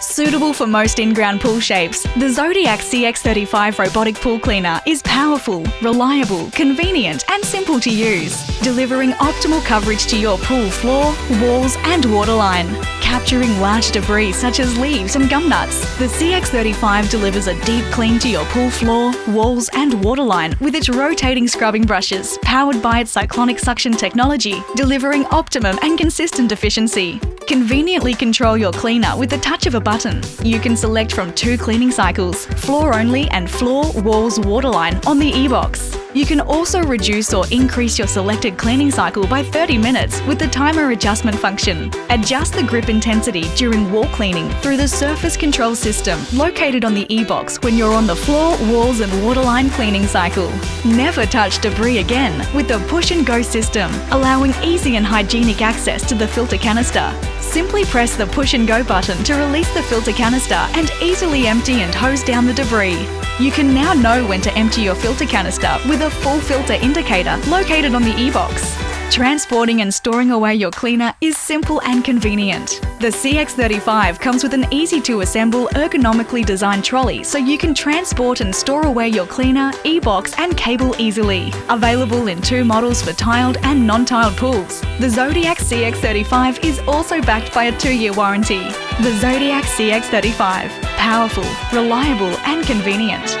Suitable for most in-ground pool shapes, the Zodiac CX35 Robotic Pool Cleaner is powerful, reliable, convenient and simple to use, delivering optimal coverage to your pool floor, walls and waterline. Capturing large debris such as leaves and gum nuts, the CX35 delivers a deep clean to your pool floor, walls and waterline with its rotating scrubbing brushes, powered by its cyclonic suction technology, delivering optimum and consistent efficiency. Conveniently control your cleaner with the touch of a button. You can select from 2 cleaning cycles, floor only and floor, walls, waterline on the e-box. You can also reduce or increase your selected cleaning cycle by 30 minutes with the timer adjustment function. Adjust the grip intensity during wall cleaning through the surface control system located on the e-box when you're on the floor, walls and waterline cleaning cycle. Never touch debris again with the push and go system, allowing easy and hygienic access to the filter canister. Simply press the push and go button to release the filter canister and easily empty and hose down the debris. You can now know when to empty your filter canister with a full filter indicator located on the e-box. Transporting and storing away your cleaner is simple and convenient. The CX35 comes with an easy-to-assemble, ergonomically designed trolley so you can transport and store away your cleaner, e-box and cable easily. Available in 2 models for tiled and non-tiled pools. The Zodiac CX35 is also backed by a 2-year warranty. The Zodiac CX35. Powerful, reliable and convenient.